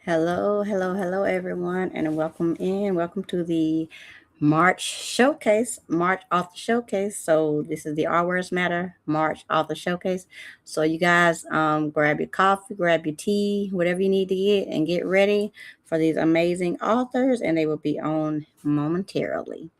Hello, everyone, and welcome in. Welcome to the March Showcase, March Author Showcase. So this is the Our Words Matter March Author Showcase. So you guys, grab your coffee, grab your tea, whatever you need to get, and get ready for these amazing authors, and they will be on momentarily.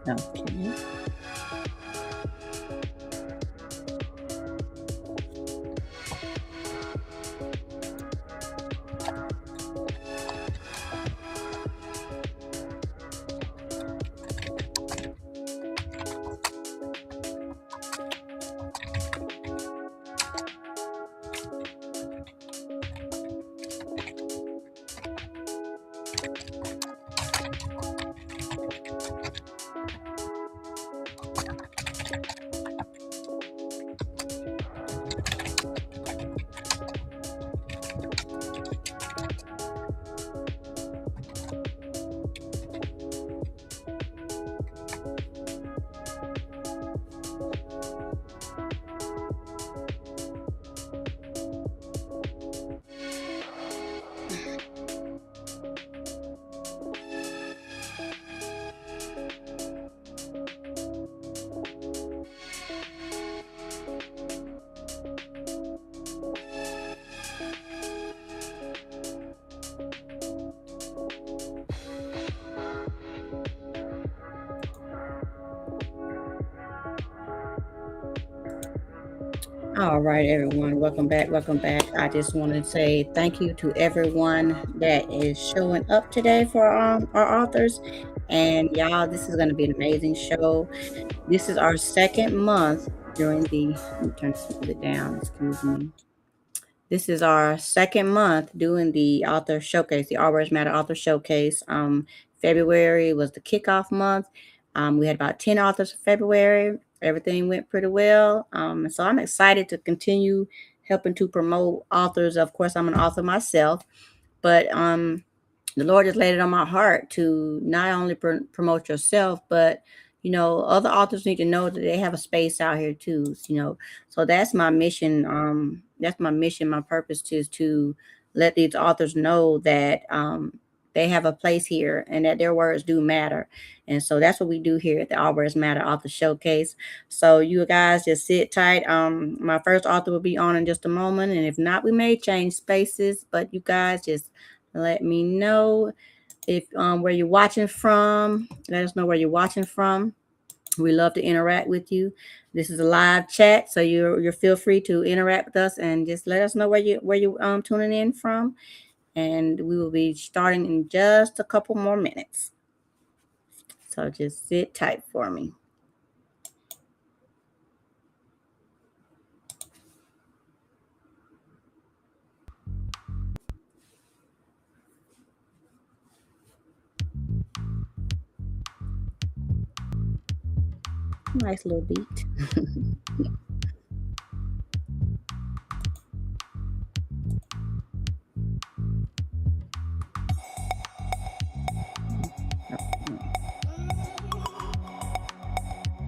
Okay. All right, everyone. Welcome back. Welcome back. I just want to say thank you to everyone that is showing up today for our authors. And y'all, this is going to be an amazing show. This is our second month during the. Let me turn this music down. Excuse me. This is our second month doing the author showcase, the All Words Matter author showcase. February was the kickoff month. We had about 10 authors in February. Everything went pretty well. So I'm excited to continue helping to promote authors. Of course, I'm an author myself, but the Lord has laid it on my heart to not only promote yourself, but other authors need to know that they have a space out here too. So that's my mission. That's my mission. My purpose is to let these authors know that they have a place here and that their words do matter. And so that's what we do here at the All Words Matter Author Showcase. So you guys just sit tight. My first author will be on in just a moment, and if not, we may change spaces. But you guys just let me know if where you're watching from. Let us know where you're watching from. We love to interact with you. This is a live chat, so you're feel free to interact with us and just let us know where you tuning in from. And we will be starting in just a couple more minutes. So just sit tight for me. Nice little beat.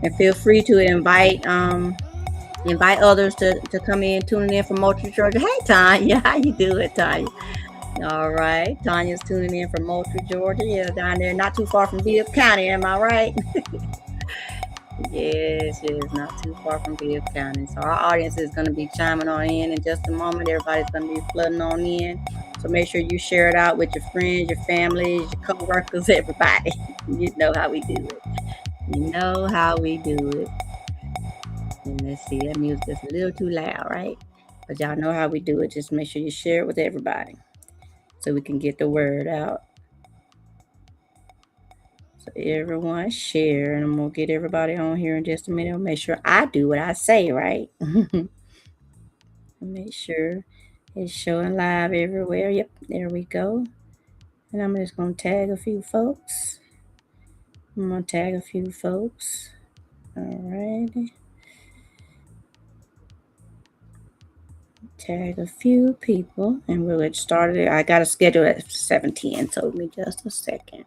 And feel free to invite others to come in, tuning in from Moultrie, Georgia. Hey, Tanya, how you doing, Tanya? All right, Tanya's tuning in from Moultrie, Georgia. Yeah, down there, not too far from Bibb County. Am I right? Yes, not too far from Bibb County. So our audience is going to be chiming on in just a moment. Everybody's going to be flooding on in. So make sure you share it out with your friends, your families, your co-workers, everybody. You know how we do it. You know how we do it. And let's see, that music is a little too loud, right? But y'all know how we do it. Just make sure you share it with everybody so we can get the word out. So everyone share, and I'm gonna get everybody on here in just a minute. Make sure I do what I say, right? Make sure it's showing live everywhere. Yep, there we go. And I'm just gonna tag a few folks. I'm gonna tag a few folks. All right. Tag a few people and we'll get started. I got a schedule at 7:10. Told me just a second.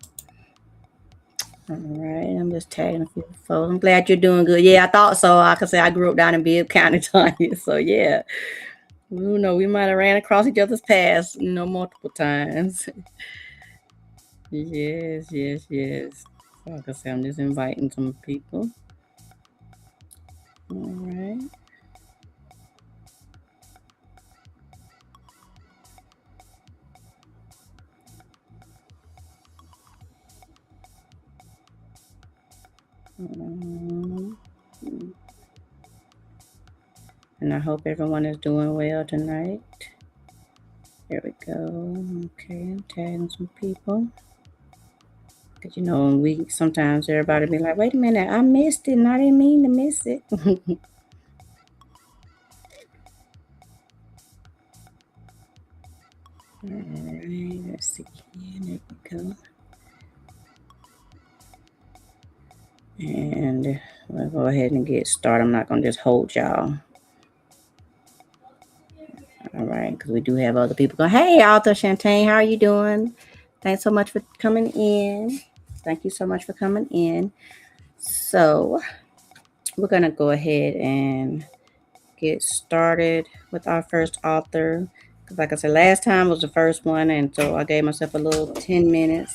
All right, I'm just tagging a few folks. I'm glad you're doing good. Yeah, I thought so. Like I said, I grew up down in Bibb County, Tanya. So yeah, we might have ran across each other's paths, multiple times. Yes, yes, yes. So like I said, I'm just inviting some people. All right. Um, and I hope everyone is doing well tonight. There we go. Okay, I'm tagging some people. Because, sometimes everybody be like, wait a minute, I missed it and I didn't mean to miss it. All right, let's see. There we go. And we'll go ahead and get started. I'm not going to just hold y'all. All right, because we do have other people going, hey, Author Shantae, how are you doing? Thanks so much for coming in. Thank you so much for coming in. So we're going to go ahead and get started with our first author. Because like I said, last time was the first one, and so I gave myself a little 10 minutes.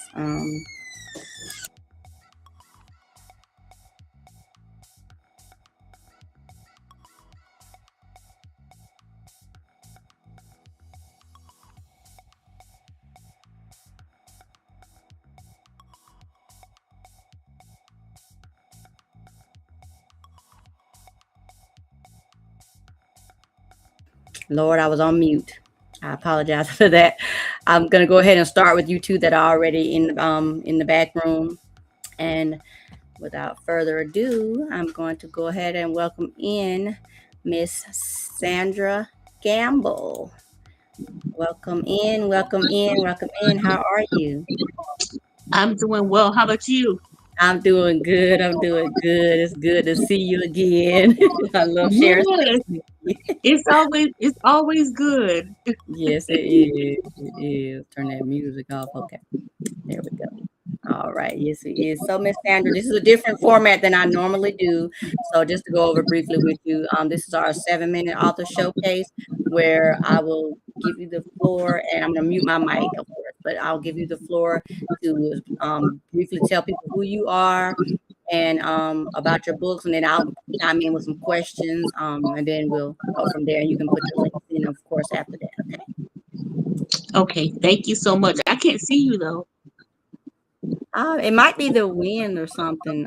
Lord, I was on mute. I apologize for that. I'm gonna go ahead and start with you two that are already in the back room. And without further ado, I'm going to go ahead and welcome in Miss Sandra Gamble. Welcome in, welcome in, welcome in. How are you? I'm doing well. How about you? I'm doing good. I'm doing good. It's good to see you again. I love sharing Yes, space with you. it's always good. Yes, it is. It is. Turn that music off. Okay. There we go. All right. Yes, it is. So, Miss Sandra, this is a different format than I normally do. So, just to go over briefly with you, this is our 7-minute author showcase where I will give you the floor, and I'm going to mute my mic, of course, but I'll give you the floor to briefly tell people who you are and about your books, and then I'll chime in with some questions, and then we'll go from there. And you can put the links in, of course, after that. Okay. Okay, thank you so much. I can't see you though. It might be the wind or something.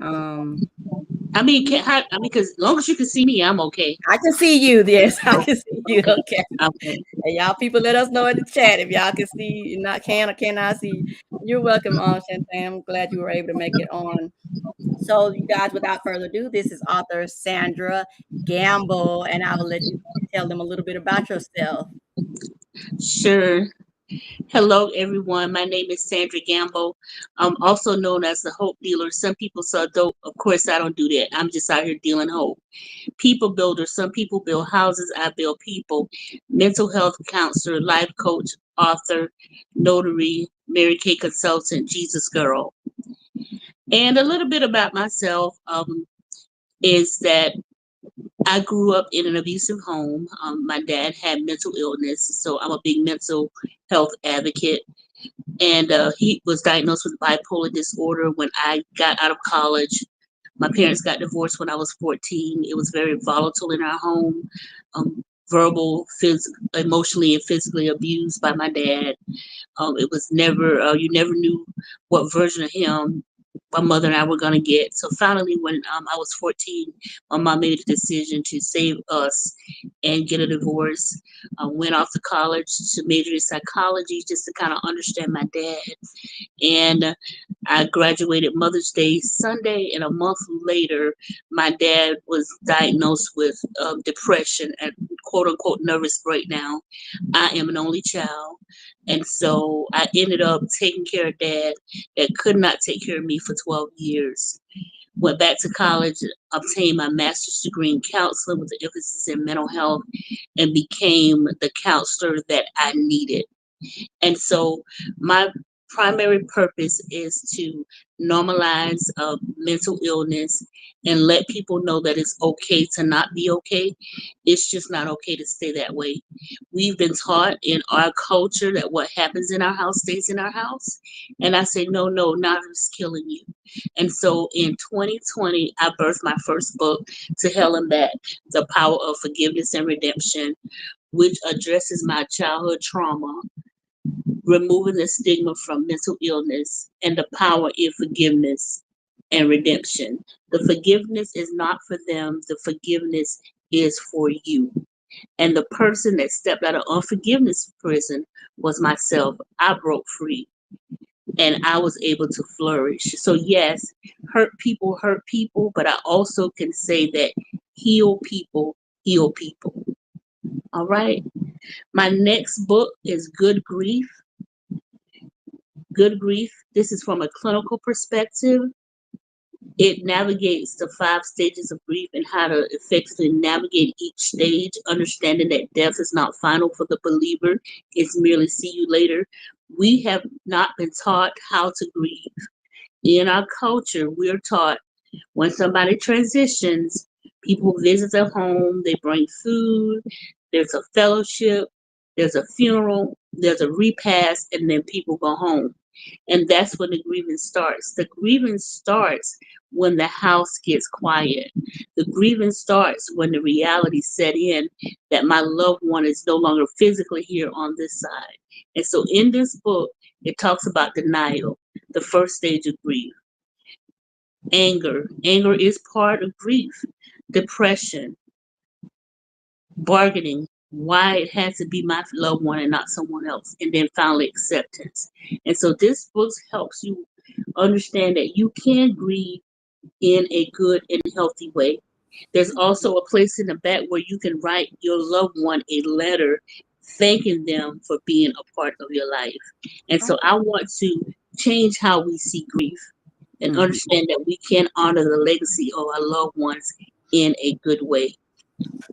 Because as long as you can see me, I'm okay. I can see you. Yes, I can see you. Okay, Okay. okay. And y'all people let us know in the chat if y'all can see, not can or cannot see. You're welcome on, Shantae. I'm glad you were able to make it on. So, you guys, without further ado, this is author Sandra Gamble, and I will let you tell them a little bit about yourself. Sure. Hello, everyone. My name is Sandra Gamble. I'm also known as the Hope Dealer. Some people say dope. Of course, I don't do that. I'm just out here dealing hope. People builder. Some people build houses. I build people. Mental health counselor, life coach, author, notary, Mary Kay consultant, Jesus girl. And a little bit about myself is that I grew up in an abusive home. My dad had mental illness, so I'm a big mental health advocate. And he was diagnosed with bipolar disorder when I got out of college. My parents got divorced when I was 14. It was very volatile in our home, verbal, emotionally, and physically abused by my dad. It was never, you never knew what version of him my mother and I were going to get. So finally, when I was 14, my mom made a decision to save us and get a divorce. I went off to college to major in psychology just to kind of understand my dad. And I graduated Mother's Day Sunday, and a month later, my dad was diagnosed with depression and quote unquote nervous breakdown. I am an only child. And so I ended up taking care of dad that could not take care of me for 12 years. Went back to college, obtained my master's degree in counseling with an emphasis in mental health, and became the counselor that I needed. And so my primary purpose is to normalize mental illness and let people know that it's okay to not be okay. It's just not okay to stay that way. We've been taught in our culture that what happens in our house stays in our house. And I say, no, no, not it's killing you. And so in 2020, I birthed my first book, To Hell and Back, The Power of Forgiveness and Redemption, which addresses my childhood trauma, removing the stigma from mental illness, and the power in forgiveness and redemption. The forgiveness is not for them, the forgiveness is for you. And the person that stepped out of unforgiveness prison was myself. I broke free and I was able to flourish. So, yes, hurt people, but I also can say that heal people. All right. My next book is Good Grief. This is from a clinical perspective. It navigates the 5 stages of grief and how to effectively navigate each stage, understanding that death is not final for the believer, it's merely see you later. We have not been taught how to grieve. In our culture, we're taught when somebody transitions, people visit their home, they bring food, there's a fellowship, there's a funeral, there's a repast, and then people go home. And that's when the grievance starts. The grievance starts when the house gets quiet. The grievance starts when the reality set in that my loved one is no longer physically here on this side. And so in this book, it talks about denial, the first stage of grief. Anger is part of grief. Depression, bargaining, why it has to be my loved one and not someone else, and then finally acceptance. And so this book helps you understand that you can grieve in a good and healthy way. There's also a place in the back where you can write your loved one a letter thanking them for being a part of your life. And so I want to change how we see grief and understand that we can honor the legacy of our loved ones in a good way.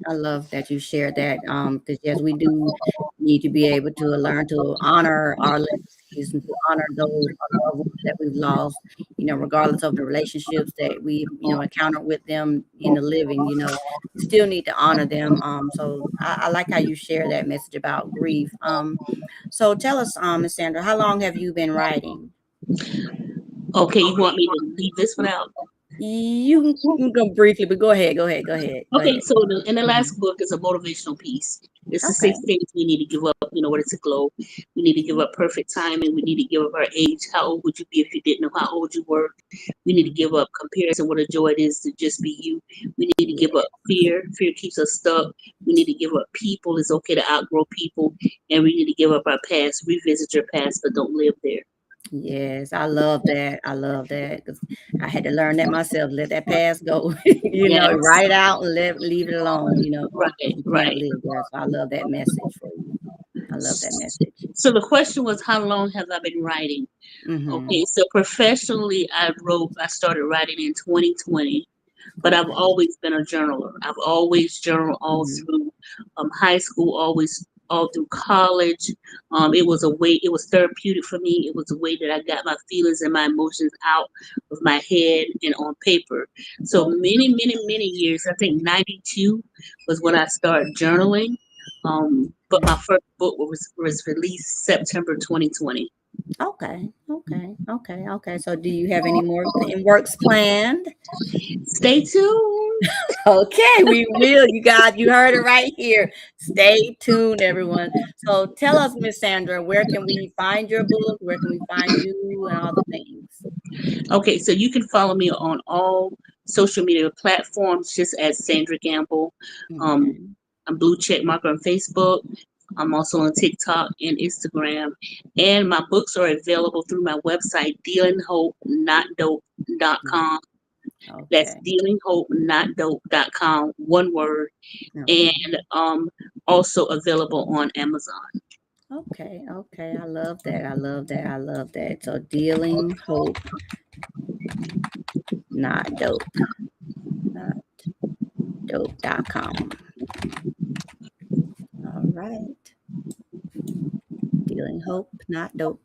I love that you shared that. Because yes, we do need to be able to learn to honor our legacies and to honor those loved ones that we've lost. Regardless of the relationships that we encountered with them in the living. We still need to honor them. So I like how you share that message about grief. So tell us, Miss Sandra, how long have you been writing? Okay, you want me to leave this one out? You can go briefly, but go ahead, go ahead, go ahead, go Okay, ahead. so in the Mhm. last book is a motivational piece. It's the Okay. 6 things we need to give up in order to glow. We need to give up perfect timing. We need to give up our age. How old would you be if you didn't know how old you were? We need to give up comparison, what a joy it is to just be you. We need to give up fear. Fear keeps us stuck. We need to give up people. It's okay to outgrow people. And we need to give up our past. Revisit your past, but don't live there. Yes, I love that. I love that because I had to learn that myself. Let that past go. Yes, Write it out and leave it alone. right, Because you can't right. live there. So I love that message for you. I love that message. So the question was, how long have I been writing? Mm-hmm. Okay, so professionally, I started writing in 2020, but I've Okay. always been a journaler. I've always journaled all Mm-hmm. through high school, always all through college. It was therapeutic for me. It was a way that I got my feelings and my emotions out of my head and on paper. So many, many, many years, I think 92 was when I started journaling. But my first book was released September 2020. Okay. Okay. Okay. Okay. So do you have any more in works planned? Stay tuned. Okay, we will. You heard it right here. Stay tuned, everyone. So tell us, Miss Sandra, where can we find your book? Where can we find you and all the things? Okay, so you can follow me on all social media platforms just as Sandra Gamble. Um, Okay. I'm blue check marker on Facebook. I'm also on TikTok and Instagram. And my books are available through my website, dealinghopenotdope.com. That's Okay. dealinghopennotdope.com, one word, Okay. and also available on Amazon. Okay. Okay. I love that. I love that. I love that. So dealing hope, not dope. Not dope.com. All right. Dealing hope, not dope.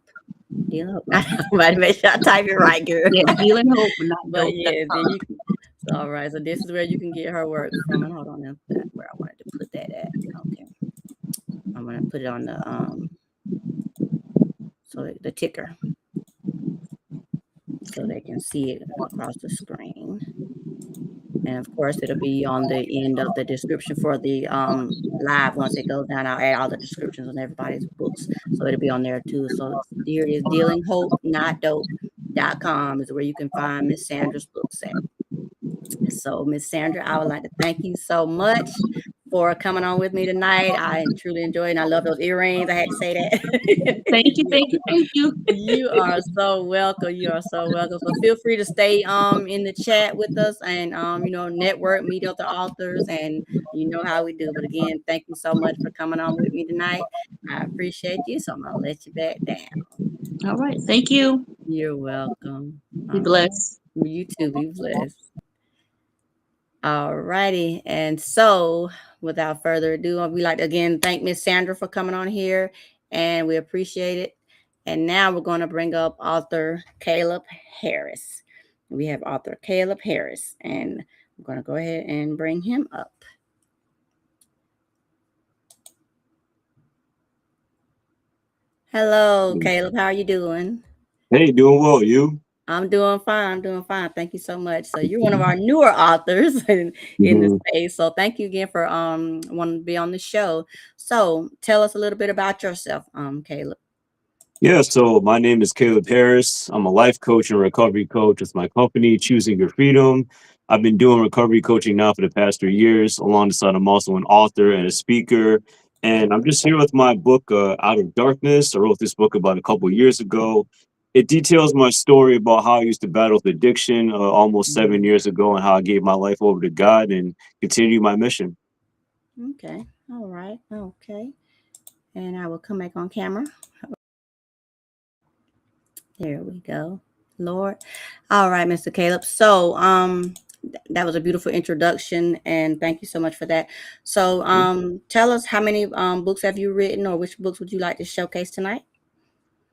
Dealing hope. I might make sure I type it right, girl. Yeah, But dealinghopennotdope.com. yeah, then you can. So all right. So this is where you can get her work from. And hold on, that's where I wanted to put that at. Okay. I'm gonna put it on the so the ticker so they can see it across the screen. And of course, it'll be on the end of the description for the live. Once it goes down, I'll add all the descriptions on everybody's books. So it'll be on there too. So here it is, Dealing Hope Not Dope.com is where you can find Miss Sandra's books at. So Miss Sandra, I would like to thank you so much for coming on with me tonight. I truly enjoyed it. And I love those earrings. I had to say that. Thank you, thank you, thank you. You are so welcome. You are so welcome. So feel free to stay in the chat with us and network, meet other authors, and you know how we do. But again, thank you so much for coming on with me tonight. I appreciate you. So I'm gonna let you back down. All right, thank you. You're welcome. Be All right. blessed. You too. Be blessed. All righty. And so, without further ado, we like to again thank Miss Sandra for coming on here, and we appreciate it. And now we're going to bring up author Caleb Harris. We have author Caleb Harris, and I'm going to go ahead and bring him up. Hello, Caleb. How are you doing? Hey, doing well. You? I'm doing fine. I'm doing fine. Thank you so much. So you're one of our newer authors in the hmm space. So thank you again for wanting to be on the show. So tell us a little bit about yourself, Caleb. Yeah, so my name is Caleb Harris. I'm a life coach and recovery coach with my company, Choosing Your Freedom. I've been doing recovery coaching now for the past 3 years. Alongside, I'm also an author and a speaker. And I'm just here with my book, Out of Darkness. I wrote this book about a couple of years ago. It details my story about how I used to battle with addiction almost 7 years ago and how I gave my life over to God and continue my mission. Okay. All right. Okay. And I will come back on camera. There we go. Lord. All right, Mr. Caleb. So, that was a beautiful introduction, and thank you so much for that. So, tell us how many books have you written, or which books would you like to showcase tonight?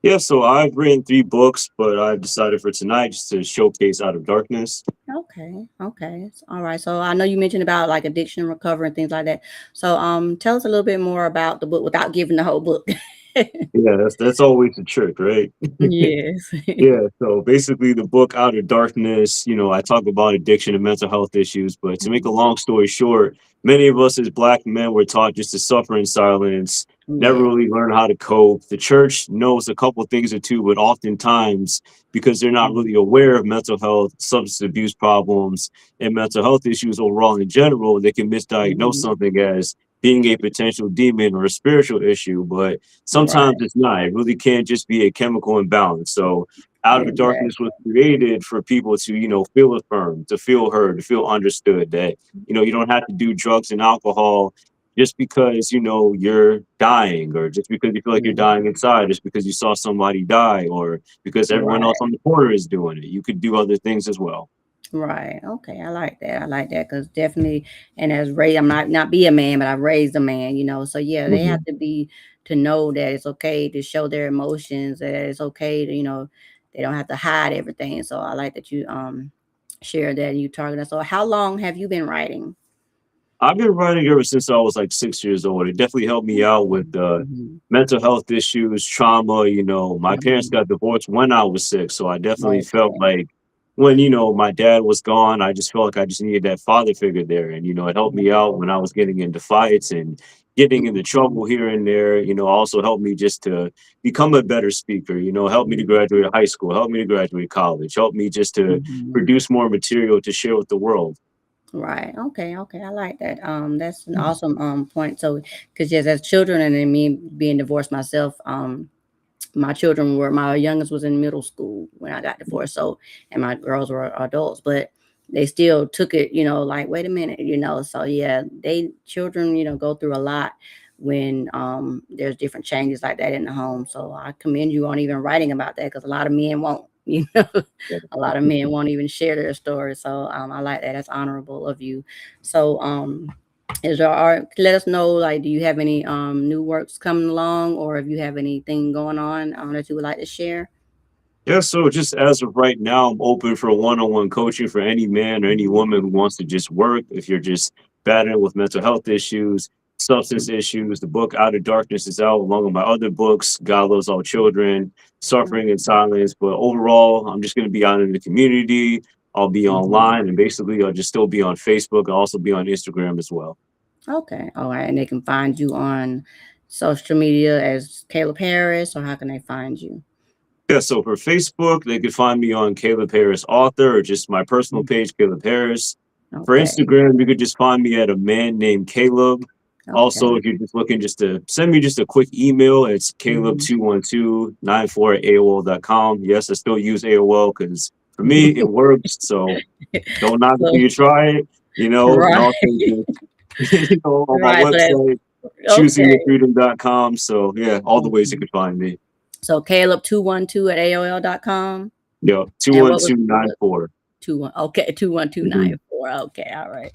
Yeah, so I've written 3 books, but I've decided for tonight just to showcase Out of Darkness. Okay, okay, all right. So I know you mentioned about like addiction recovery and things like that. So, tell us a little bit more about the book without giving the whole book. Yeah, that's always the trick, right? Yes. Yeah, so basically the book Out of Darkness, I talk about addiction and mental health issues, but to make a Mhm. long story short, many of us as black men were taught just to suffer in silence, never Yeah. really learn how to cope. The church knows a couple things or two, but oftentimes because they're not Mhm. really aware of mental health, substance abuse problems, and mental health issues overall in general, they can misdiagnose Mhm. something as being a potential demon or a spiritual issue, but sometimes Right. it's not. It really can't just be a chemical imbalance. So out of Darkness was Exactly. created for people to, feel affirmed, to feel heard, to feel understood that, you don't have to do drugs and alcohol just because, you're dying or just because you feel like you're dying Mhm. inside, just because you saw somebody die or because everyone else Right. on the corner is doing it. You could do other things as well. Right. Okay. I like that. I like that because definitely, and as raised, I'm not be a man, but I've raised a man. So yeah, they have Mhm. to be to know that it's okay to show their emotions. That it's okay to they don't have to hide everything. So I like that you share that and you target us. So how long have you been writing? I've been writing ever since I was like 6 years old. It definitely helped me out with Mm-hmm. mental health issues, trauma. My parents Mm-hmm. got divorced when I was 6. So I definitely felt Okay. like when, my dad was gone, I just felt like I just needed that father figure there. And, it helped me out when I was getting into fights and getting into Mm-hmm. trouble here and there. Also helped me just to become a better speaker, helped me to graduate high school, helped me to graduate college, helped me just to Mm-hmm. produce more material to share with the world. Right. Okay. Okay. I like that. That's an awesome point. So, because yes, as children, and then me being divorced myself, my youngest was in middle school when I got divorced. So, and my girls were adults. But they still took it, like, wait a minute, so yeah, they children, go through a lot when there's different changes like that in the home. So I commend you on even writing about that, because a lot of men won't, a lot of men won't even share their story. So I like that. That's honorable of you. So is there are let us know, like, do you have any new works coming along, or if you have anything going on that you would like to share? Yeah, so just as of right now, I'm open for one-on-one coaching for any man or any woman who wants to just work. If you're just battling with mental health issues, substance issues, the book Out of Darkness is out along with my other books, God Loves All Children, Suffering in Silence. But overall, I'm just going to be out in the community. I'll be Mhm. online, and basically I'll just still be on Facebook. I'll also be on Instagram as well. Okay. All right. And they can find you on social media as Caleb Harris, or how can they find you? Yeah, so for Facebook, they could find me on Caleb Harris Author or just my personal Mhm. page, Caleb Harris. For Okay. Instagram, you could just find me at a man named Caleb. Also, Okay. if you're just looking just to send me just a quick email, it's Mhm. caleb21294 at AOL.com. Yes, I still use AOL because for me it works. So don't knock it So, till you try it, and right. also just, on my Right. So that's website, okay. choosingyourfreedom.com. So yeah, all the ways you Mhm. could find me. So Caleb212 at AOL.com. Yeah, And what was the 21294. 21? Okay, Mhm. 21294. Okay, all right.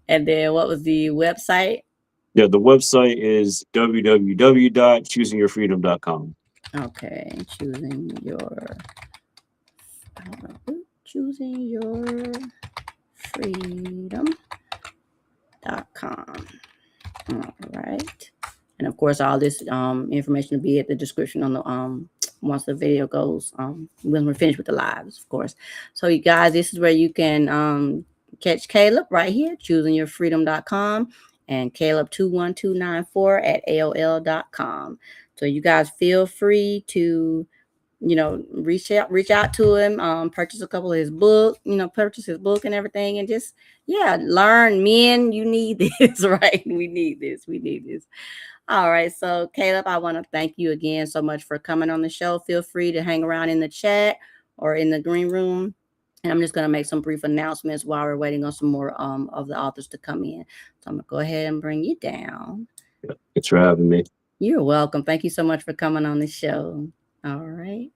And then what was the website? Yeah, the website is www.choosingyourfreedom.com. Okay, choosing your freedom.com. All right. And of course, all this information will be at the description on the once the video goes when we're finished with the lives, of course. So you guys, this is where you can catch Caleb right here, choosingyourfreedom.com, and Caleb21294 at AOL.com. So you guys feel free to reach out to him, purchase a couple of his book, purchase his book and everything, and just, yeah, learn. Men, you need this. Right? We need this. All right, so Caleb, I want to thank you again so much for coming on the show. Feel free to hang around in the chat or in the green room, and I'm just going to make some brief announcements while we're waiting on some more of the authors to come in. So I'm going to go ahead and bring you down. Thanks for having me. You're welcome. Thank you so much for coming on the show. All right.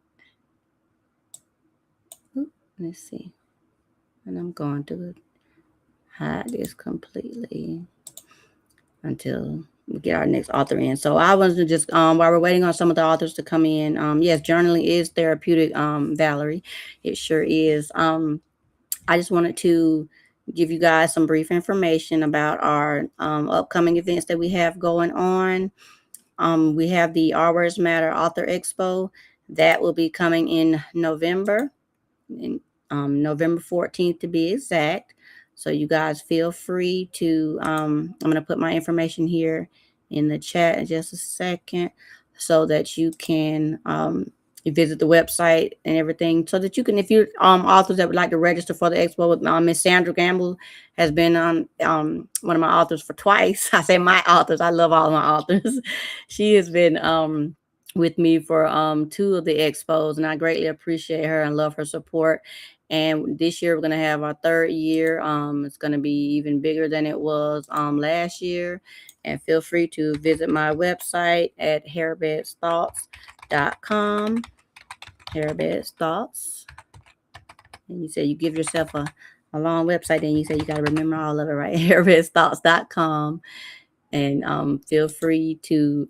Oop, let's see. And I'm going to hide this completely until we get our next author in. So I was just while we're waiting on some of the authors to come in. Yes, journaling is therapeutic, Valerie. It sure is. I just wanted to give you guys some brief information about our upcoming events that we have going on. We have the Our Words Matter Author Expo that will be coming in November. In November 14th to be exact. So you guys feel free to, I'm going to put my information here in the chat in just a second so that you can visit the website and everything so that you can, if you're authors that would like to register for the expo with Miss Sandra Gamble has been one of my authors for twice. I say my authors. I love all my authors. She has been with me for two of the expos, and I greatly appreciate her and love her support. And this year we're gonna have our third year. It's gonna be even bigger than it was last year. And feel free to visit my website at hairbedsthoughts.com. Hairbeds Thoughts. And you say you give yourself a long website, and you say you got to remember all of it, right? Hairbeds.com. And feel free to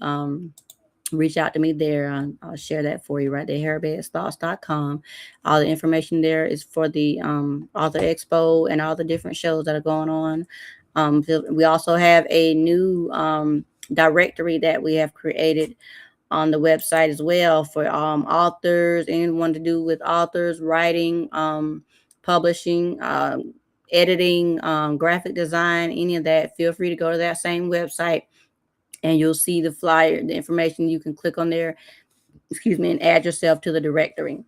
reach out to me there. I'll share that for you right there, hairbedsthoughts.com. All the information there is for the author expo and all the different shows that are going on. We also have a new directory that we have created on the website as well for authors, anyone to do with authors, writing, publishing, editing, graphic design, any of that. Feel free to go to that same website and you'll see the flyer, the information. You can click on there, excuse me, and add yourself to the directory.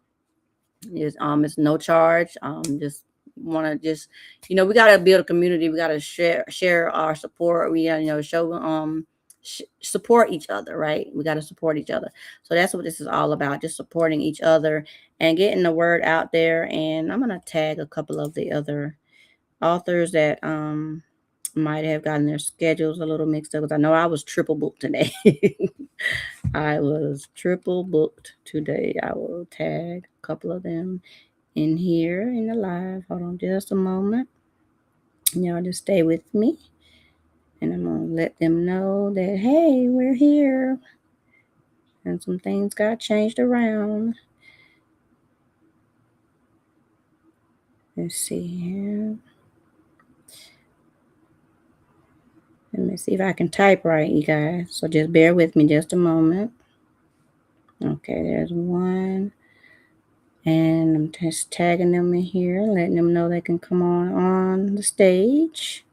It's no charge. Just want to just, we got to build a community. We got to share our support. We show support each other, right? We got to support each other. So that's what this is all about, just supporting each other and getting the word out there. And I'm gonna tag a couple of the other authors that might have gotten their schedules a little mixed up, because I know I was triple booked today. I was triple booked today. I will tag a couple of them in here in the live. Hold on just a moment. Y'all just stay with me. And I'm going to let them know that, hey, we're here. And some things got changed around. Let's see here. Let me see if I can type right, you guys. So just bear with me just a moment. Okay, there's one. And I'm just tagging them in here, letting them know they can come on the stage.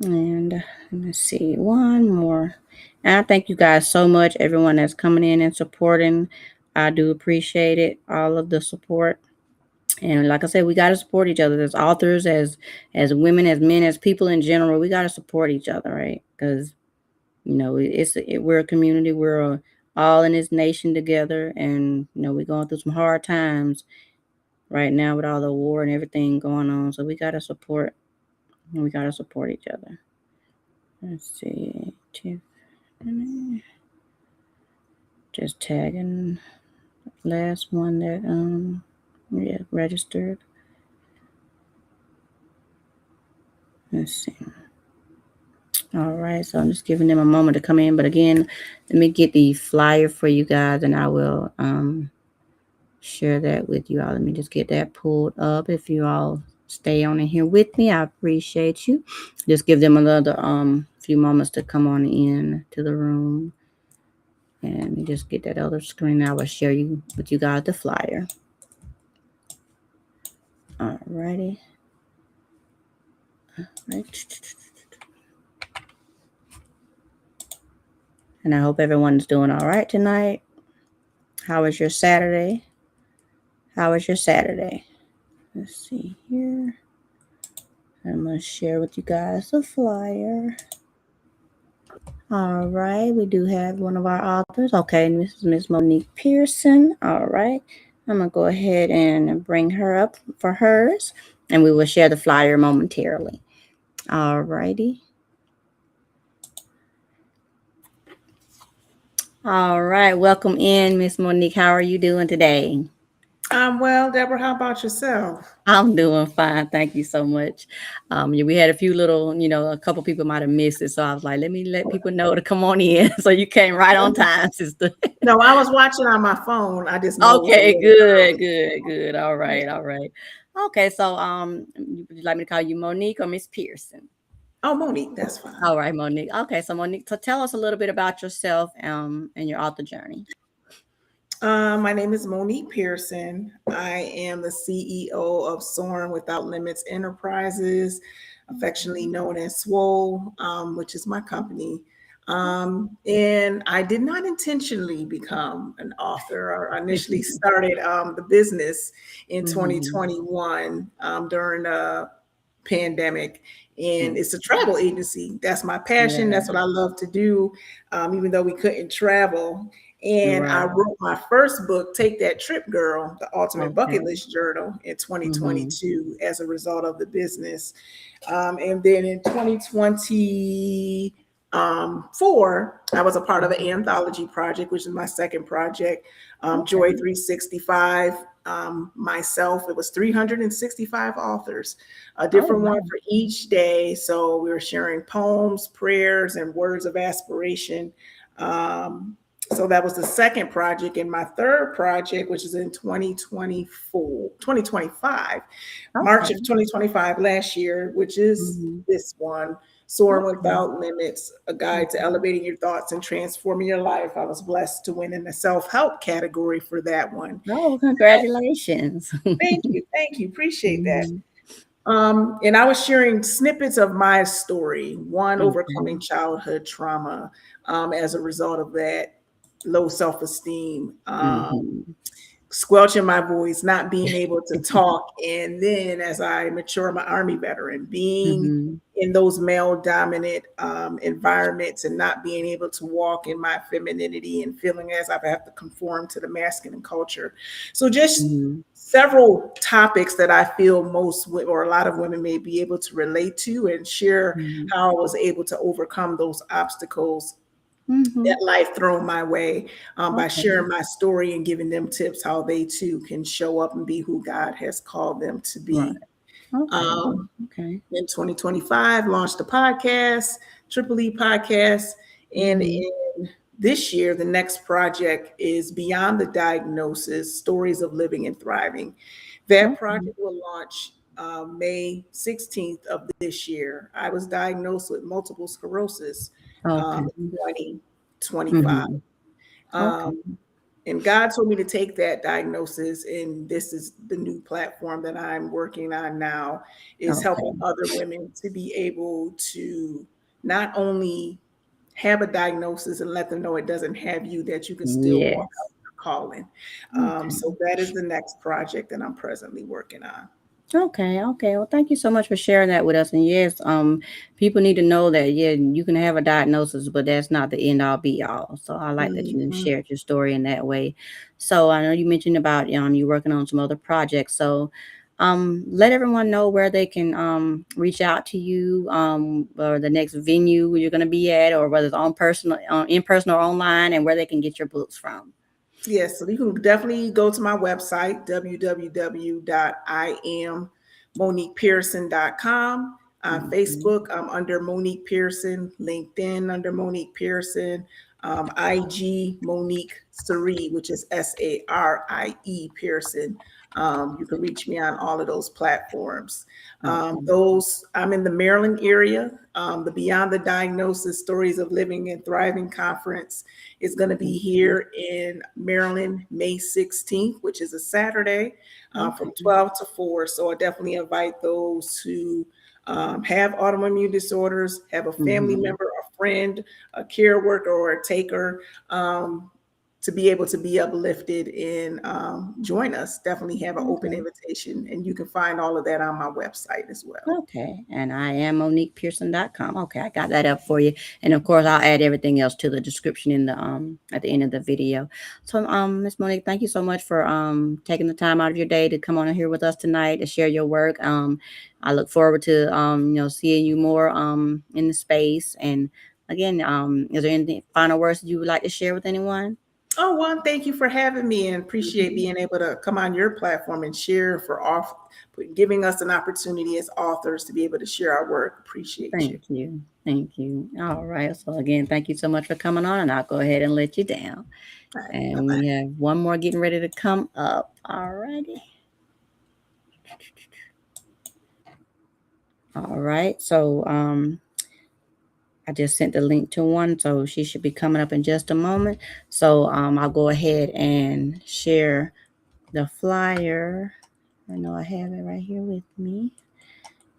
And let's see, one more. And I thank you guys so much, everyone that's coming in and supporting. I do appreciate it, all of the support. And like I said, we got to support each other as authors, as women, as men, as people in general. We got to support each other, right? Because we're a community. We're all in this nation together, and we're going through some hard times right now with all the war and everything going on. So we got to support. We got to support each other. Let's see. Just tagging last one that registered. Let's see. All right, so I'm just giving them a moment to come in, but again, let me get the flyer for you guys, and I will share that with you all. Let me just get that pulled up. If you all stay on in here with me, I appreciate you. Just give them another few moments to come on in to the room. And let me just get that other screen. I will share you with you guys the flyer. Alrighty. Right. And I hope everyone's doing all right tonight. How was your Saturday? How was your Saturday? Let's see here. I'm going to share with you guys the flyer. All right. We do have one of our authors. Okay. This is Miss Monique Pearson. All right. I'm going to go ahead and bring her up for hers, and we will share the flyer momentarily. All righty. All right. Welcome in, Miss Monique. How are you doing today? I'm well, Deborah. How about yourself? I'm doing fine. Thank you so much. We had a few little, a couple people might have missed it. So I was like, let me let people know to come on in. So you came right on time, sister. No, I was watching on my phone. I just know Okay, it was good. All right. Okay, so would you like me to call you Monique or Miss Pearson? Oh, Monique, that's fine. All right, Monique. Okay, so Monique, so tell us a little bit about yourself and your author journey. My name is Monique Pearson. I am the CEO of Soaring Without Limits Enterprises, affectionately known as SWOL, which is my company. And I did not intentionally become an author. I initially started the business in 2021 during the pandemic. And it's a travel agency. That's my passion. That's what I love to do, even though we couldn't travel. And I wrote my first book, Take That Trip, Girl, the Ultimate Bucket List Journal, in 2022 as a result of the business. And then in 2024, I was a part of an anthology project, which is my second project, Joy 365. Myself, it was 365 authors, a different one for each day. So we were sharing poems, prayers, and words of aspiration. So that was the second project. And my third project, which is in 2025, March of 2025, last year, which is this one, Soaring Without Limits, a guide to elevating your thoughts and transforming your life. I was blessed to win in the self-help category for that one. Oh, congratulations. Thank you. Appreciate that. And I was sharing snippets of my story, one overcoming childhood trauma as a result of that low self-esteem. squelching my voice, not being able to talk. And then as I mature, I'm an Army veteran, being in those male dominant environments and not being able to walk in my femininity and feeling as if I have to conform to the masculine culture. So just several topics that I feel or a lot of women may be able to relate to and share how I was able to overcome those obstacles that life thrown my way by sharing my story and giving them tips how they too can show up and be who God has called them to be. In 2025, launched a podcast, Triple E Podcast. And in this year, the next project is Beyond the Diagnosis, Stories of Living and Thriving. That project will launch May 16th of this year. I was diagnosed with multiple sclerosis in 2025. And God told me to take that diagnosis, and this is the new platform that I'm working on now, is helping other women to be able to not only have a diagnosis and let them know it doesn't have you, that you can still walk out your calling. So that is the next project that I'm presently working on. Okay. Well, thank you so much for sharing that with us. And yes, people need to know that you can have a diagnosis, but that's not the end all be all. So I like that you shared your story in that way. So I know you mentioned about you working on some other projects. So let everyone know where they can reach out to you or the next venue you're going to be at, or whether it's in person or online, and where they can get your books from. Yes, so you can definitely go to my website, www.IamMoniquePearson.com. Facebook, I'm under Monique Pearson. LinkedIn, under Monique Pearson. IG, Monique Sarie, which is Sarie Pearson. You can reach me on all of those platforms. I'm in the Maryland area. The Beyond the Diagnosis Stories of Living and Thriving Conference is going to be here in Maryland, May 16th, which is a Saturday, from 12 to 4. So I definitely invite those who have autoimmune disorders, have a family member, a friend, a care worker, or a taker, to be able to be uplifted and join us. Definitely have an open invitation, and you can find all of that on my website as well. Okay, and I am MoniquePearson.com. Okay, I got that up for you, and of course, I'll add everything else to the description in the at the end of the video. So, Miss Monique, thank you so much for taking the time out of your day to come on here with us tonight to share your work. I look forward to seeing you more in the space. And again, is there any final words that you would like to share with anyone? Oh, one, thank you for having me, and appreciate being able to come on your platform and share for giving us an opportunity as authors to be able to share our work. Appreciate you. Thank you. All right. So again, thank you so much for coming on, and I'll go ahead and let you down. Right, and bye-bye. We have one more getting ready to come up. All righty. All right. So I just sent the link to one, so she should be coming up in just a moment. So I'll go ahead and share the flyer. I know I have it right here with me.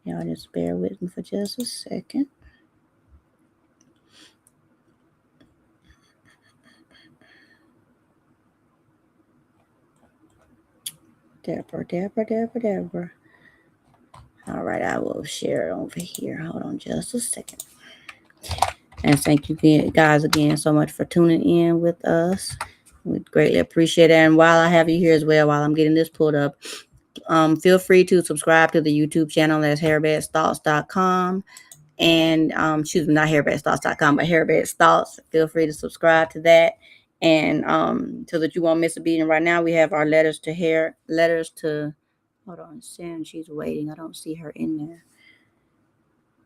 Y'all just bear with me for just a second. Deborah. All right, I will share it over here. Hold on just a second. And thank you guys again so much for tuning in with us. We greatly appreciate it. And while I have you here as well, while I'm getting this pulled up, feel free to subscribe to the YouTube channel. That's hairbadsthoughts.com. And not hairbadsthoughts.com, but hairbadsthoughts. Feel free to subscribe to that. And so that you won't miss a beating. Right now we have our letters to hold on, Sam, she's waiting. I don't see her in there.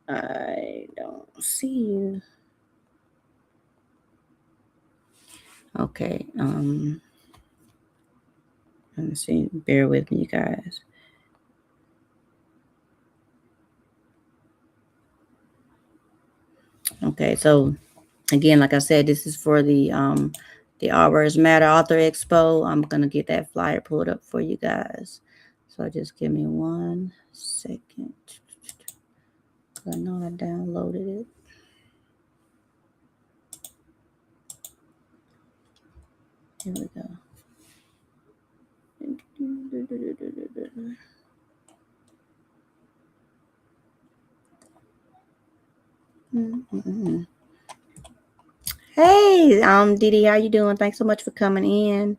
I don't see you. Okay. Let me see. Bear with me, you guys. Okay, so again, like I said, this is for the All Words Matter Author Expo. I'm gonna get that flyer pulled up for you guys. So just give me 1 second. I know I downloaded it. Here we go. Hey, Didi, how you doing? Thanks so much for coming in.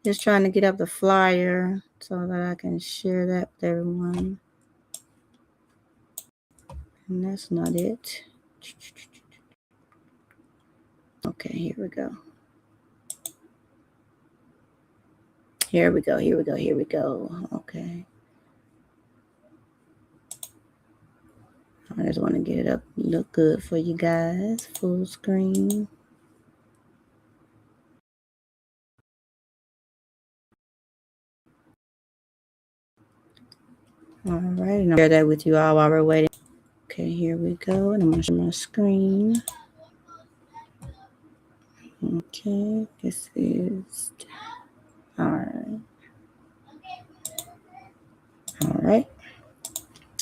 Just trying to get up the flyer so that I can share that with everyone. And that's not it. Okay, here we go. Here we go. Here we go. Here we go. Okay. I just want to get it up, look good for you guys. Full screen. All right, and I'll share that with you all while we're waiting. Okay, here we go, and I'm gonna share my screen. Okay, this is all right. All right.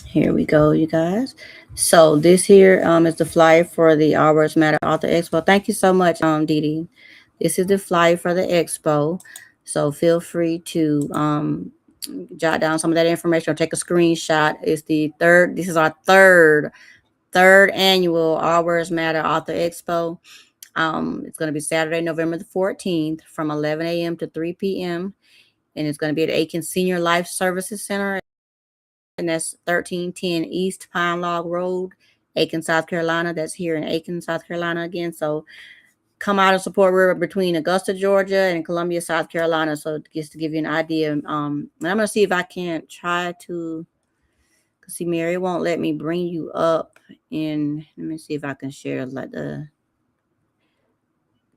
Here we go, you guys. So this here is the flyer for the Our Words Matter Author Expo. Thank you so much, Didi. This is the flyer for the expo. So feel free to jot down some of that information or take a screenshot. It's the third. This is our third annual Our Words Matter Author Expo. It's going to be Saturday, November the 14th from 11 a.m. to 3 p.m. And it's going to be at Aiken Senior Life Services Center. And that's 1310 East Pine Log Road, Aiken, South Carolina. That's here in Aiken, South Carolina again. So come out and support. We're between Augusta, Georgia and Columbia, South Carolina. So just to give you an idea, and I'm going to see if I can try to, because see, Mary won't let me bring you up in, let me see if I can share like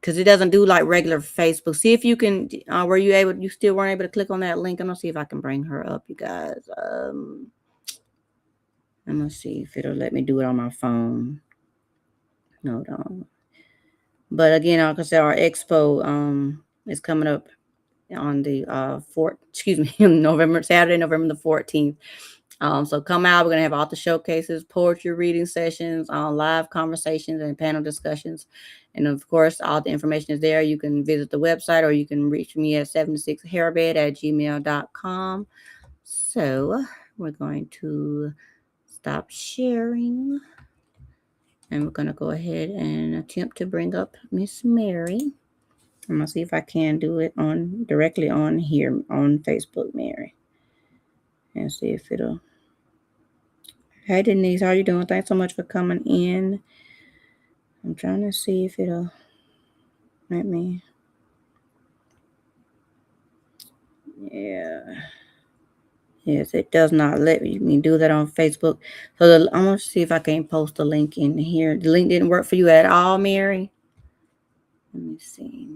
because it doesn't do like regular Facebook. See if you can, were you able, you still weren't able to click on that link? I'm going to see if I can bring her up, you guys. I'm going to see if it'll let me do it on my phone. Hold on. But again, like I said, our expo is coming up on the Saturday, November the 14th. So come out. We're gonna have author showcases, poetry reading sessions, live conversations, and panel discussions. And of course, all the information is there. You can visit the website or you can reach me at 76hairbed@gmail.com. So we're going to stop sharing. And we're going to go ahead and attempt to bring up Miss Mary. I'm going to see if I can do it directly on here on Facebook, Mary. And see if it'll. Hey, Denise, how are you doing? Thanks so much for coming in. I'm trying to see if it'll let me. Yeah. Yes, it does not let me do that on Facebook. So I'm going to see if I can post a link in here. The link didn't work for you at all, Mary? Let me see.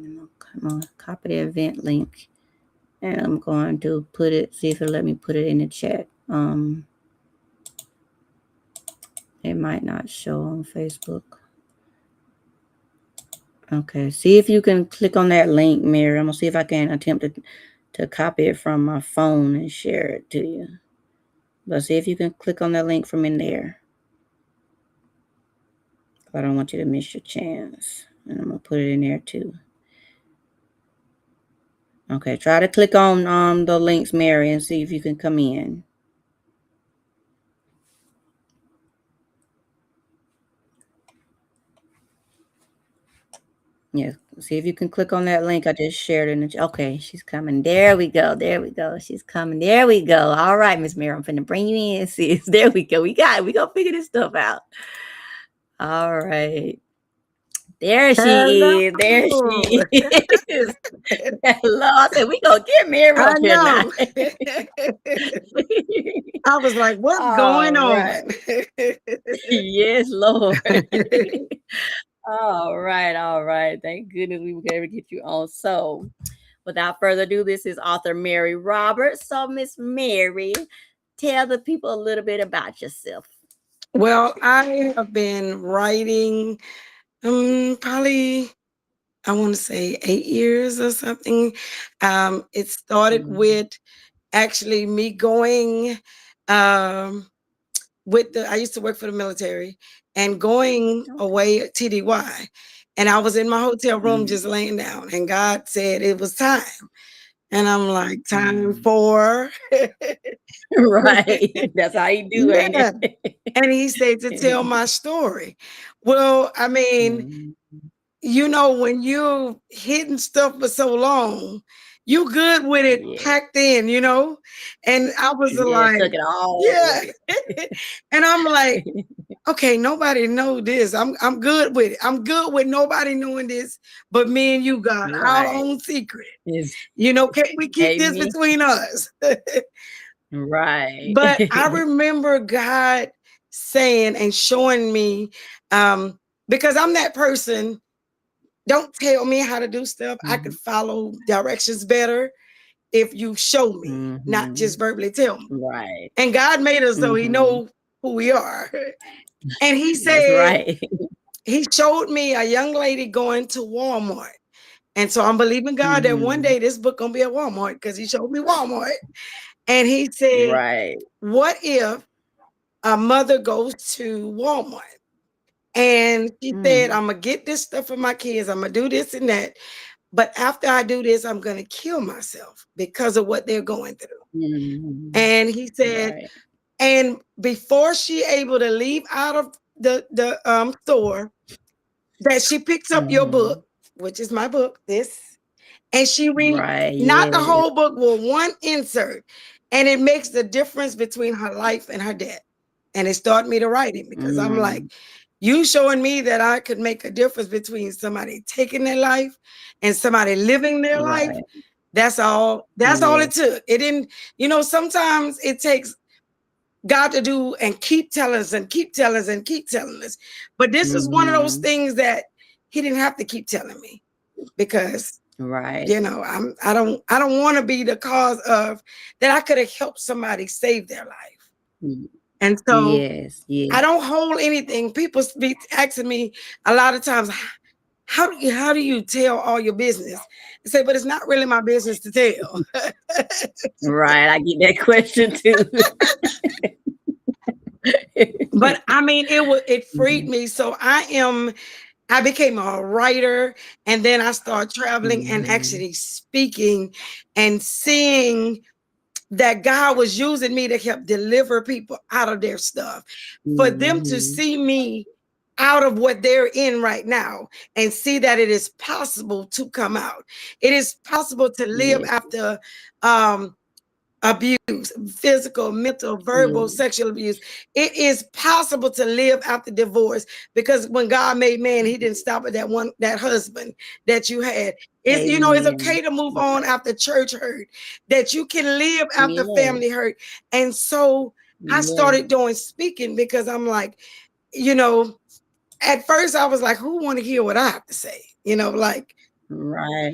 I'm going to copy the event link. And I'm going to see if it'll let me put it in the chat. It might not show on Facebook. Okay, see if you can click on that link, Mary. I'm going to see if I can attempt to copy it from my phone and share it to you. But see if you can click on that link from in there. I don't want you to miss your chance. And I'm going to put it in there too. Okay, try to click on the links, Mary, and see if you can come in. Yeah, see if you can click on that link I just shared in the. Okay, she's coming. There we go. There we go. She's coming. There we go. All right, Miss Mary, I'm finna bring you in, sis. There we go. We got it. We gonna figure this stuff out. All right. There she is. There she is. Hello. I said we gonna get Mary up here now. I was like, what's going on? Yes, Lord. All right. Thank goodness we were able to get you on. So, without further ado, this is author Mary Roberts. So, Miss Mary, tell the people a little bit about yourself. Well, I have been writing probably, I want to say 8 years or something. It started with actually me going I used to work for the military and going away at TDY. And I was in my hotel room just laying down, and God said it was time. And I'm like, time Mm. for. Right. That's how you do, ain't Yeah. it? And he said to tell my story. Well, I mean, Mm. when you hidden stuff for so long, you good with it Yeah. packed in, and I was Yeah, like, took it all yeah. with And I'm like, it. okay, nobody know this. I'm good with it. I'm good with nobody knowing this, but me and you got our Right. own secret. It's Can we keep this amen. between us? Right. But I remember God saying and showing me, because I'm that person, don't tell me how to do stuff. I could follow directions better if you show me, not just verbally tell me. Right. And God made us so he know who we are. And he That's said, right. he showed me a young lady going to Walmart. And so I'm believing God that one day this book gonna be at Walmart because he showed me Walmart. And he said, Right. what if a mother goes to Walmart and she said, I'm gonna get this stuff for my kids, I'm gonna do this and that. But after I do this, I'm gonna kill myself because of what they're going through. And he said, Right. and before she able to leave out of the store, that she picks up your book, which is my book, this, and she reads Right. not the Yes. whole book, with one insert, and it makes the difference between her life and her death. And it started me to writing because I'm like, you showing me that I could make a difference between somebody taking their life and somebody living their life. Right. That's all. That's all Yeah. it took. It didn't, sometimes it takes God to do and keep telling us and keep telling us and keep telling us. But this is one of those things that he didn't have to keep telling me because Right. I don't want to be the cause of that. I could have helped somebody save their life. And so Yes. Yes. I don't hold anything. People be asking me a lot of times, how do you tell all your business? I say, but it's not really my business to tell. Right. I get that question too. But I mean, it freed me. So I became a writer, and then I started traveling and actually speaking and seeing that God was using me to help deliver people out of their stuff. For them to see me out of what they're in right now and see that it is possible to come out. It is possible to live after abuse, physical, mental, verbal, sexual abuse. It is possible to live after divorce because when God made man, he didn't stop at that husband that you had. It's okay to move on after church hurt, that you can live after family hurt. And so I started doing speaking because I'm like, at first I was like, who want to hear what I have to say? Right.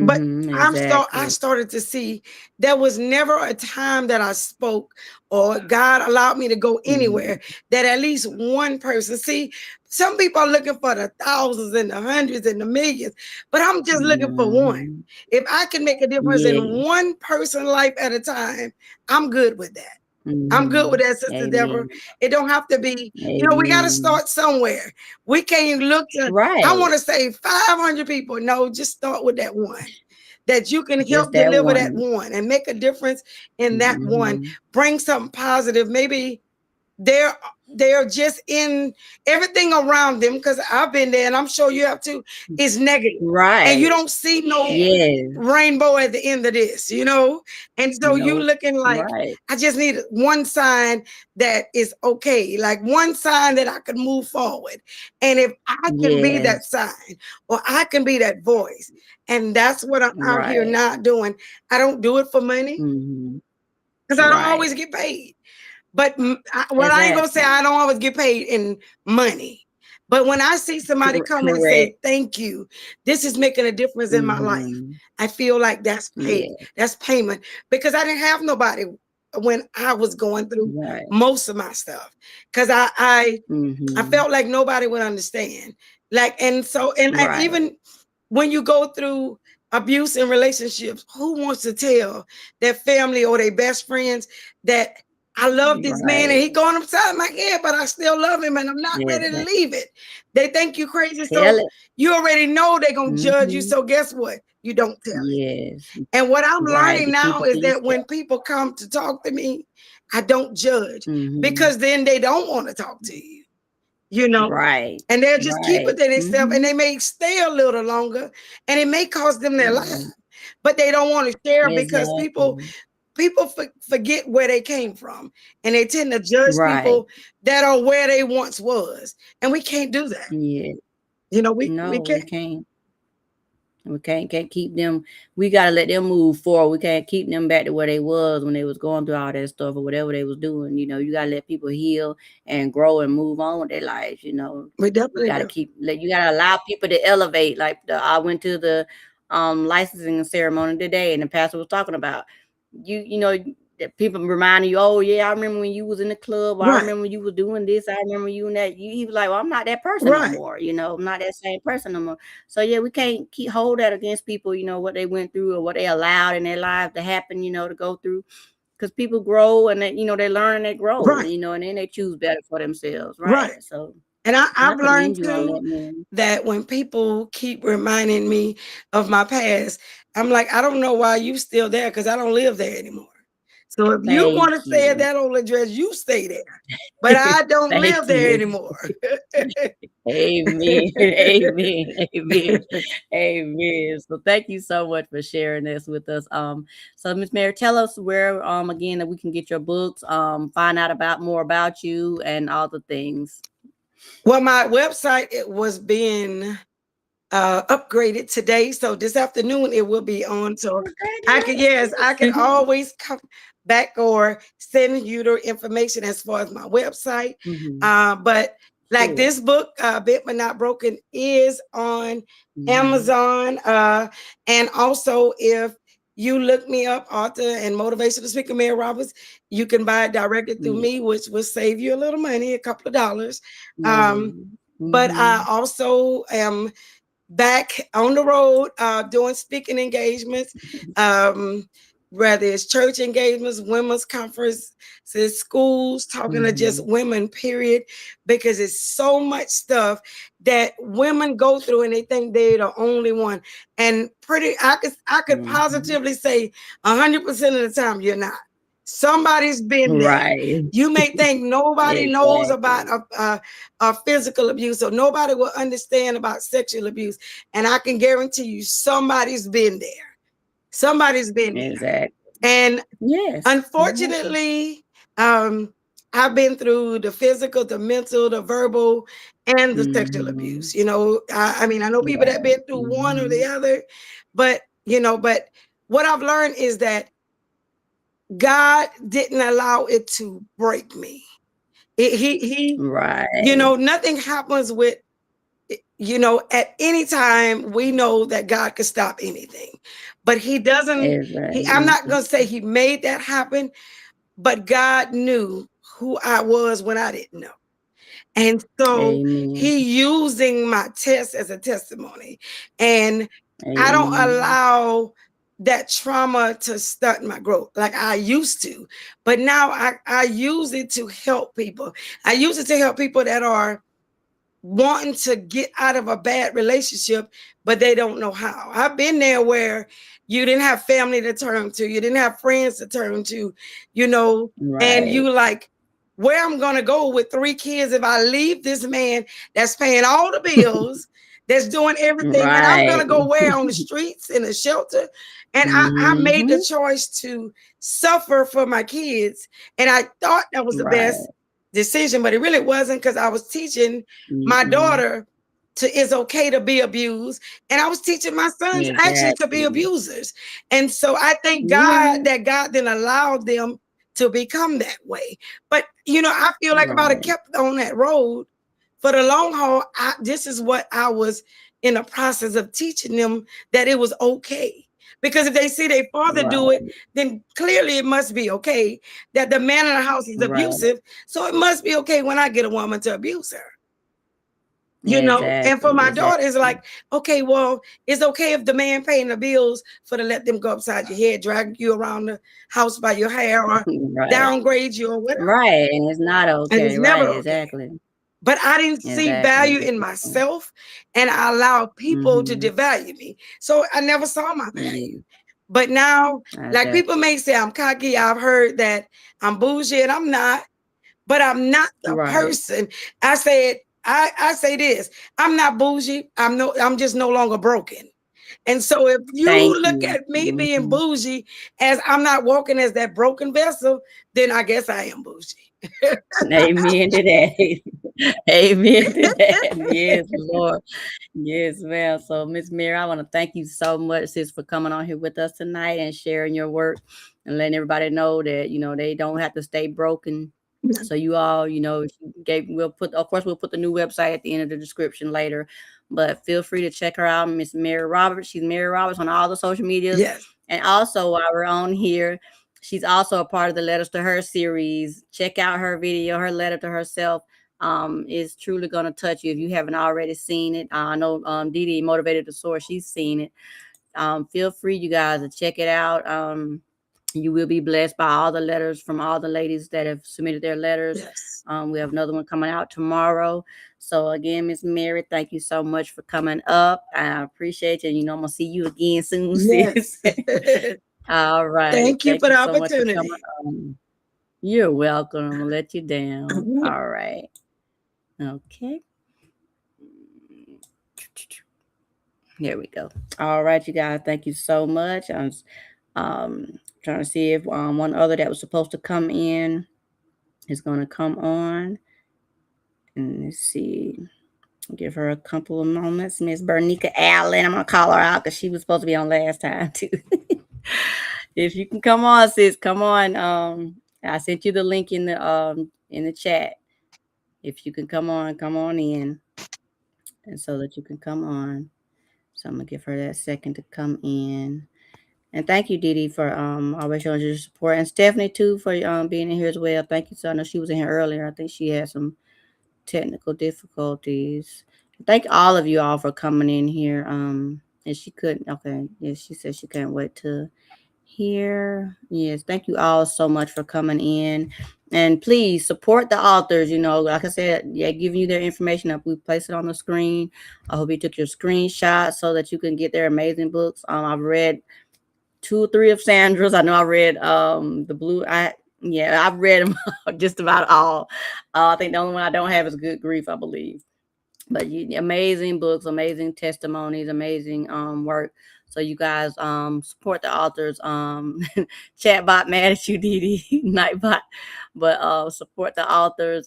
But I Exactly. started to see there was never a time that I spoke or God allowed me to go anywhere that at least one person, see, some people are looking for the thousands and the hundreds and the millions, but I'm just looking for one. If I can make a difference in one person's life at a time, I'm good with that. I'm good with that, Sister Deborah. It don't have to be, we got to start somewhere. We can't look to, I want to save 500 people. No, just start with that one that you can Just help that deliver that one. one and make a difference in that one. Bring something positive. Maybe they're just in everything around them, because I've been there and I'm sure you have too, is negative. Right. And you don't see no rainbow at the end of this, and so you looking like, I just need one sign that is okay, like one sign that I could move forward. And if I can be that sign, or I can be that voice, and that's what I'm out here not doing. I don't do it for money because I don't always get paid. But I ain't gonna say I don't always get paid in money. But when I see somebody come and say, thank you, this is making a difference in my life, I feel like that's paid. That's payment, because I didn't have nobody when I was going through most of my stuff. Because I felt like nobody would understand. Even when you go through abuse in relationships, who wants to tell their family or their best friends that I love this man and Right. he going upside my head, but I still love him and I'm not ready to Exactly. leave it. They think you crazy. Tell So it. you already know they're going to judge you. Mm-hmm. So guess what? You don't tell it. Yes. And what I'm Right. learning To keep now it to is that yourself. when people come to talk to me, I don't judge Mm-hmm. because then they don't want to talk to you, you know, Right. and they'll just keep Right. it to themselves and Mm-hmm. they may stay a little longer and it may cost them their life, Right. but they don't want to share because Exactly. people forget where they came from and they tend to judge Right. people that are where they once was. And we can't do that. Yeah. You know, we No, we can't. can't. We can't keep them. We gotta let them move forward. We can't keep them back to where they was when they was going through all that stuff or whatever they was doing. You gotta let people heal and grow and move on with their lives. We You definitely gotta do. keep you gotta allow people to elevate. I went to the licensing ceremony today and the pastor was talking about that people reminding you, oh yeah, I remember when you was in the club, or I Right, remember when you was doing this, I remember you and that. He was like, well, I'm not that person no right, more, I'm not that same person no more. So yeah, we can't keep hold that against people, what they went through or what they allowed in their lives to happen, to go through. Because people grow and they learn and they grow, right, and then they choose better for themselves, right? right. So And I I've learned commend you on too that, man. that when people keep reminding me of my past, I'm like, I don't know why you still there because I don't live there anymore. So if you Thank want to stay at you. that old address, you stay there. But I don't Thank live there you. anymore. Amen. Amen. Amen. Amen. So thank you so much for sharing this with us. So Miss Mary, tell us where again that we can get your books, find out about more about you and all the things. Well, my website it was being upgraded today. So this afternoon it will be on. So I can Congratulations. always come back or send you the information as far as my website. Hmm. But like Cool. this book, Bit But Not Broken, is on Hmm. Amazon. And also if you look me up, author and motivational speaker Mary Roberts, you can buy it directly through Yeah. me, which will save you a little money, a couple of dollars. Yeah. But I Hmm. also am back on the road doing speaking engagements, um, whether it's church engagements, women's conferences, schools, talking to just Hmm. women, period, because it's so much stuff that women go through and they think they're the only one. And I could Hmm. positively say 100% of the time you're not. Somebody's been there. Right. You may think nobody knows about Exactly. physical abuse, or nobody will understand about sexual abuse. And I can guarantee you, somebody's been there. Somebody's been there. Exactly. And Yes. Exactly. unfortunately, um, I've been through the physical, the mental, the verbal, and the sexual Hmm. abuse. I mean, I know people that Right. been through one or the Hmm. other, but but what I've learned is that God didn't allow it to break me. He Right. nothing happens with, at any time we know that God could stop anything, but he doesn't, I'm Exactly. not going to say he made that happen, but God knew who I was when I didn't know. And so Amen. he using my test as a testimony. And I don't Amen. allow that trauma to stunt my growth like I used to. But now I use it to help people. I use it to help people that are wanting to get out of a bad relationship, but they don't know how. I've been there where you didn't have family to turn to, you didn't have friends to turn to, and Right. you like, where I'm gonna go with 3 kids if I leave this man that's paying all the bills, that's doing everything, and I'm Right. gonna go where on the streets in a shelter. And I made the Hmm. choice to suffer for my kids. And I thought that was the Right. best decision, but it really wasn't, because I was teaching my Mm-mm. daughter it's okay to be abused, and I was teaching my sons actually to be Exactly. abusers. And so I thank God Yeah. that God didn't allow them to become that way. But I feel like if I'd have Right. kept on that road for the long haul, this is what I was in the process of teaching them, that it was okay. Because if they see their father do it, Right. then clearly it must be okay that the man in the house is Right. abusive. So it must be okay when I get a woman to abuse her. And for my daughter, it's Exactly. like, okay, well, it's okay if the man paying the bills for to let them go upside your head, drag you around the house by your hair, or Right. downgrade you or whatever. Right. And it's not And okay. it's Right. never okay. Exactly. But I didn't see Exactly. value That's in the point. myself, and I allowed people to Mm-hmm. devalue me. So I never saw my Yeah. value. But now, like, Exactly. people may say I'm cocky. I've heard that I'm bougie, and I'm not. But I'm not the Right. person. I said, I say this. I'm not bougie. I'm just no longer broken. And so if Thank you look you. at me being Mm-hmm. bougie as I'm not walking as that broken vessel, then I guess I am bougie. Amen to that. Amen to that. Yes, Lord. Yes, ma'am. So, Miss Mary, I want to thank you so much, sis, for coming on here with us tonight and sharing your work and letting everybody know that, they don't have to stay broken. So you all, of course, we'll put the new website at the end of the description later, but feel free to check her out, Miss Mary Roberts. She's Mary Roberts on all the social medias. Yes. And also, while we're on here, she's also a part of the Letters to Her series. Check out her video, her letter to herself. Is truly going to touch you if you haven't already seen it. I know Dee Dee Motivated to Soar, she's seen it. Feel free, you guys, to check it out. You will be blessed by all the letters from all the ladies that have submitted their letters. Yes. We have another one coming out tomorrow. So again, Miss Mary, thank you so much for coming up. I appreciate you. I'm gonna see you again soon, sis. Yes. All right. Thank you for you the so much for coming opportunity. on. You're welcome. I'm gonna let you down. All right. Okay. Here we go. All right, you guys. Thank you so much. I was trying to see if one other that was supposed to come in is going to come on. And let's see. Give her a couple of moments. Miss Bernica Allen. I'm going to call her out because she was supposed to be on last time, too. If you can come on, sis, come on. I sent you the link in the chat. If you can come on in. And so that you can come on. So I'm gonna give her that second to come in. And thank you, Dee Dee, for always showing your support. And Stephanie too for being in here as well. Thank you. So I know she was in here earlier. I think she had some technical difficulties. Thank all of you all for coming in here. And she couldn't. Okay, yes, she said she couldn't wait to hear. Yes, thank you all so much for coming in. And please support the authors. Like I said, yeah, giving you their information up. We place it on the screen. I hope you took your screenshot so that you can get their amazing books. I've read 2 or 3 of Sandra's. I know I read the blue. I've read them just about all. I think the only one I don't have is Good Grief, I believe. But amazing books, amazing testimonies, amazing work. So you guys support the authors. Chatbot mad at you, Dee Dee, Nightbot. But support the authors.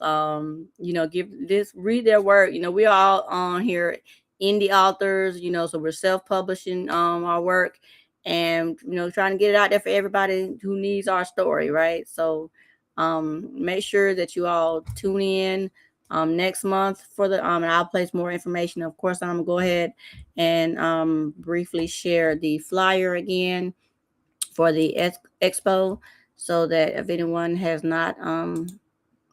Read their work. We all on here indie authors, so we're self-publishing our work and trying to get it out there for everybody who needs our story, right? So make sure that you all tune in next month for the and I'll place more information. Of course, I'm gonna go ahead and briefly share the flyer again for the expo, so that if anyone has not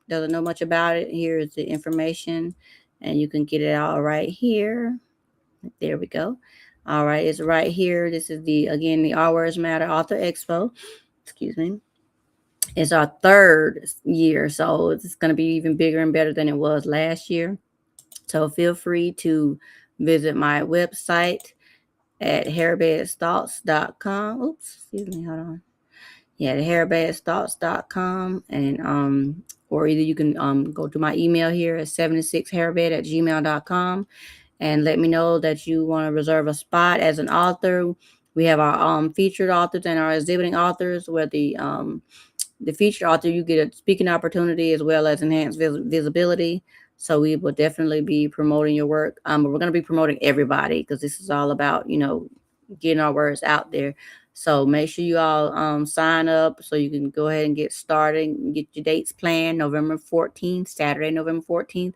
doesn't know much about it, here is the information, and you can get it all right here. There we go. All right, it's right here. This is the Our Words Matter Author Expo. Excuse me. It's our 3rd year, so it's going to be even bigger and better than it was last year. So feel free to visit my website at hairbedsthoughts.com. Oops, excuse me, hold on. Yeah, hairbedsthoughts.com. And or either you can go to my email here at 76hairbed@gmail.com and let me know that you want to reserve a spot as an author. We have our featured authors and our exhibiting authors, where the featured author, you get a speaking opportunity as well as enhanced visibility. So we will definitely be promoting your work. But we're going to be promoting everybody because this is all about, getting our words out there. So make sure you all sign up so you can go ahead and get started and get your dates planned. November 14th, Saturday, November 14th.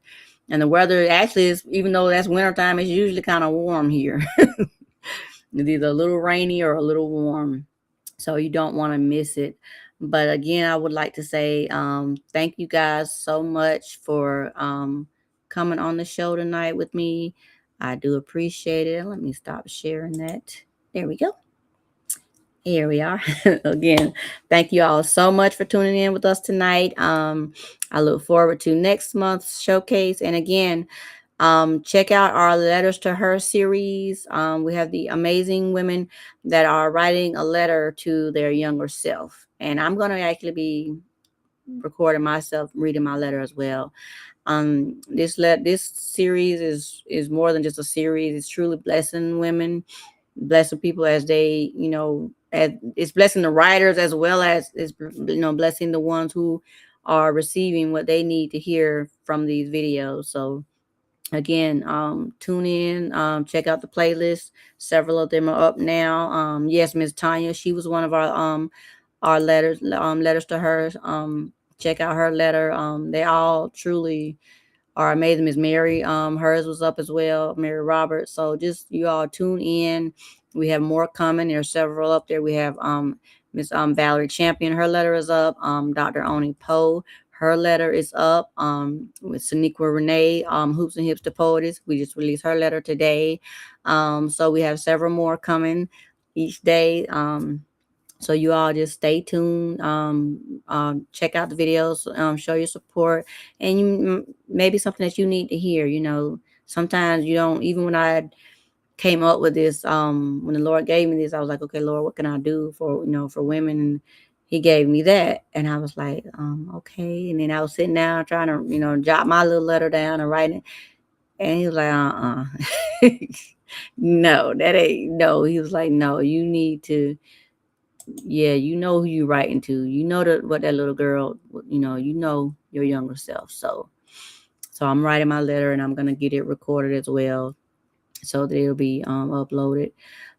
And the weather actually is, even though that's wintertime, it's usually kind of warm here. It's either a little rainy or a little warm. So you don't want to miss it. But again, I would like to say thank you guys so much for coming on the show tonight with me. I do appreciate it. Let me stop sharing that. There we go. Here we are. Again, thank you all so much for tuning in with us tonight. I look forward to next month's showcase. And again, check out our Letters to Her series. We have the amazing women that are writing a letter to their younger self. And I'm going to actually be recording myself reading my letter as well. This series is more than just a series. It's truly blessing women, blessing people as they, as it's blessing the writers as well as it's blessing the ones who are receiving what they need to hear from these videos. So again, tune in, check out the playlist. Several of them are up now. Yes, Miss Tanya, she was one of our letters to her. Check out her letter. They all truly are amazing. Miss Mary, hers was up as well, Mary Roberts. So just you all tune in. We have more coming. There are several up there. We have Miss Valerie Champion, her letter is up. Dr. Oni Poe, her letter is up. With Saniqua Renee, Hoops and Hips to Poetess, we just released her letter today. So we have several more coming each day. So you all just stay tuned. Check out the videos. Show your support, and maybe something that you need to hear. Sometimes you don't. Even when I came up with this, when the Lord gave me this, I was like, okay, Lord, what can I do for for women? And He gave me that, and I was like, okay. And then I was sitting down trying to jot my little letter down and write it, and He was like, no, that ain't no. He was like, no, you need to. Yeah, you know who you writing to. You know what that little girl, you know your younger self. So I'm writing my letter and I'm gonna get it recorded as well, so that it'll be uploaded.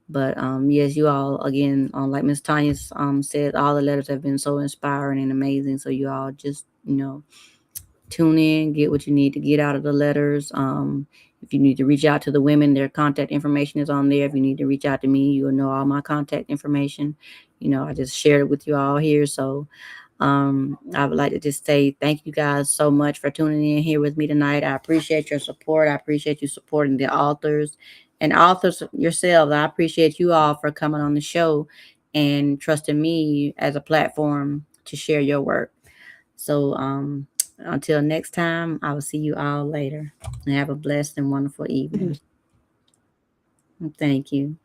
But yes, you all again, like Miss Tanya said, all the letters have been so inspiring and amazing. So you all just tune in, get what you need to get out of the letters. If you need to reach out to the women, their contact information is on there. If you need to reach out to me, you'll know all my contact information. I just shared it with you all here. So I would like to just say thank you guys so much for tuning in here with me tonight. I appreciate your support. I appreciate you supporting the authors and authors yourselves. I appreciate you all for coming on the show and trusting me as a platform to share your work. So until next time, I will see you all later. And have a blessed and wonderful evening. Thank you.